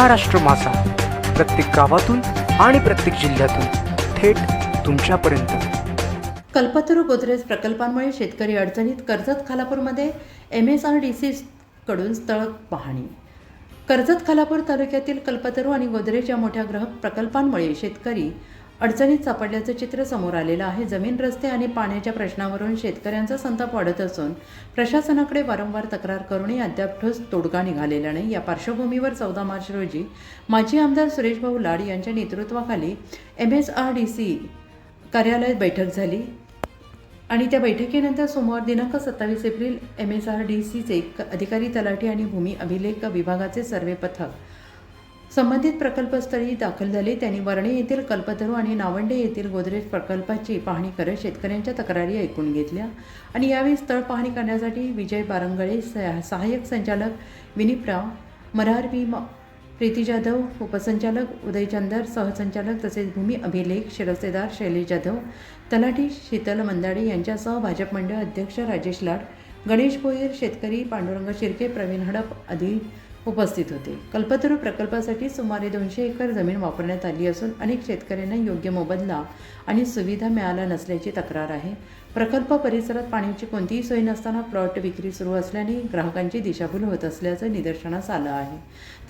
महाराष्ट्र माझा, प्रत्येक गावातून आणि प्रत्येक जिल्ह्यातून थेट तुमच्यापर्यंत। कल्पतरू गोदरेज प्रकल्पांमुळे शेतकरी अडचणीत। कर्जत खालापूरमध्ये MSRDC कडून स्थळ पाहणी। कर्जत खालापूर तालुक्यातील कल्पतरू आणि गोदरेज या मोठ्या गृह प्रकल्पांमुळे शेतकरी अडचणीत सापडल्याचं चित्र समोर आलेलं आहे। जमीन, रस्ते आणि पाण्याच्या प्रश्नावरून शेतकऱ्यांचा संताप वाढत असून प्रशासनाकडे वारंवार तक्रार करूनही अद्याप ठोस तोडगा निघालेला नाही। या पार्श्वभूमीवर 14 मार्च रोजी माजी आमदार सुरेशभाऊ लाड यांच्या नेतृत्वाखाली MSRDC कार्यालयात बैठक झाली आणि त्या बैठकीनंतर सोमवार दिनांक 27 एप्रिल MSRDCचे अधिकारी, तलाठी आणि भूमी अभिलेख विभागाचे सर्वे पथक संबंधित प्रकल्पस्थळी दाखल झाले। त्यांनी वर्णे येथील कल्पतरू आणि नावंडे येथील गोदरेज प्रकल्पाची पाहणी करत शेतकऱ्यांच्या तक्रारी ऐकून घेतल्या आणि यावेळी स्थळ पाहणी करण्यासाठी विजय बारंगळे, सहाय्यक संचालक विनिप्रा मरार, प्रीती जाधव, उपसंचालक उदय चंदर, सहसंचालक तसेच भूमी अभिलेख शिरस्तेदार शैलेश जाधव, तलाठी शीतल मंदाडे यांच्यासह भाजप मंडळ अध्यक्ष राजेश लाड, गणेश भोईर, शेतकरी पांडुरंग शिर्के, प्रवीण हडप आदी उपस्थित होते। कल्पतरू प्रकल्पासाठी सुमारे 200 एकर जमीन वापरण्यात आली असून अनेक शेतकऱ्यांना योग्य मोबदला आणि सुविधा मिळाल्या नसल्याची तक्रार आहे। प्रकल्प परिसरात पाण्याची कोणतीही सोय नसताना प्लॉट विक्री सुरू असल्याने ग्राहकांची दिशाभूल होत असल्याचं निदर्शनास आलं आहे।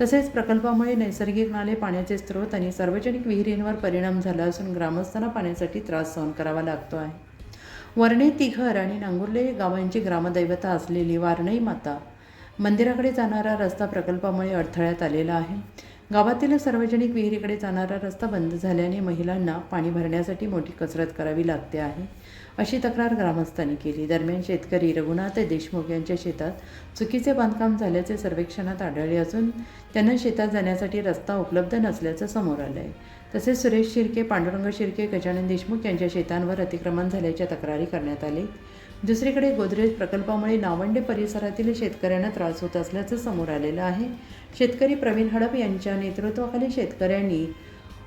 तसेच प्रकल्पामुळे नैसर्गिक नाले, पाण्याचे स्रोत आणि सार्वजनिक विहिरींवर परिणाम झाला असून ग्रामस्थांना पाण्यासाठी त्रास सहन करावा लागतो आहे। वर्णे, तिघर आणि नांगुर्ले गावांची ग्रामदैवता असलेली वारणई माता मंदिराकडे जाणारा रस्ता प्रकल्पामुळे अडथळ्यात आलेला आहे। गावातील सार्वजनिक विहिरीकडे जाणारा रस्ता बंद झाल्याने महिलांना पाणी भरण्यासाठी मोठी कसरत करावी लागते आहे, अशी तक्रार ग्रामस्थांनी केली। दरम्यान शेतकरी रघुनाथ देशमुख यांच्या शेतात चुकीचे बांधकाम झाल्याचे सर्वेक्षणात आढळले असून त्यांना शेतात जाण्यासाठी रस्ता उपलब्ध नसल्याचं समोर आलं आहे। तसेच सुरेश शिर्के, पांडुरंग शिर्के, गजानन देशमुख यांच्या शेतांवर अतिक्रमण झाल्याच्या तक्रारी करण्यात आली। दुसरीकडे गोदरेज प्रकल्पामुळे नावंडे परिसरातील शेतकऱ्यांना त्रास होत असल्याचं समोर आलेलं आहे। शेतकरी प्रवीण हडप यांच्या नेतृत्वाखाली शेतकऱ्यांनी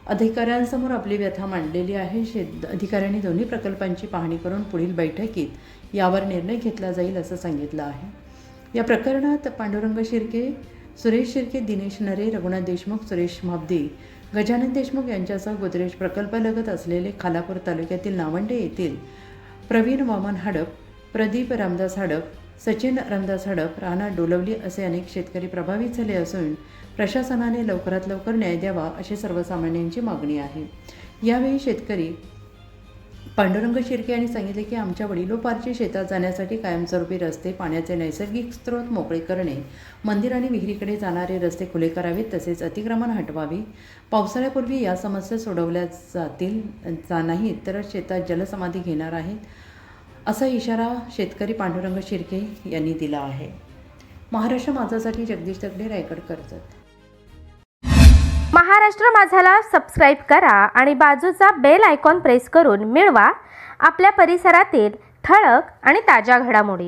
अधिकाऱ्यांसमोर आपली व्यथा मांडलेली आहे। अधिकाऱ्यांनी दोन्ही प्रकल्पांची पाहणी करून पुढील बैठकीत यावर निर्णय घेतला जाईल असं सांगितलं आहे। या प्रकरणात पांडुरंग शिर्के, सुरेश शिर्के, दिनेश नरे, रघुनाथ देशमुख, सुरेश माबदी, गजानन देशमुख यांच्यासह गोदरेज प्रकल्पालगत असलेले खालापूर तालुक्यातील नावंडे येथील प्रवीण वामन हडप, प्रदीप रामदास हडप, सचिन रामदास हडप, राणा डोलवली असे अनेक शेतकरी प्रभावित झाले असून प्रशासनाने लवकरात लवकर न्याय द्यावा अशी सर्वसामान्यांची मागणी आहे। यावेळी शेतकरी पांडुरंग शिर्के यांनी सांगितले की आमच्या वडिलोपार्जित शेतात जाण्यासाठी कायमस्वरूपी रस्ते, पाण्याचे नैसर्गिक स्रोत मोकळे करणे, मंदिर आणि विहिरीकडे जाणारे रस्ते खुले करावेत, तसेच अतिक्रमण हटवावी। पावसाळ्यापूर्वी या समस्या सोडवल्या नाहीत तर शेतात जलसमाधी घेणार आहेत, असा इशारा शेतकरी पांडुरंग शिर्के यांनी दिला आहे। महाराष्ट्र माझासाठी जगदीश दगडे, रायगड, कर्जत। महाराष्ट्र माझाला सबस्क्राईब करा आणि बाजूचा बेल आयकॉन प्रेस करून मिळवा आपल्या परिसरातील ठळक आणि ताज्या घडामोडी।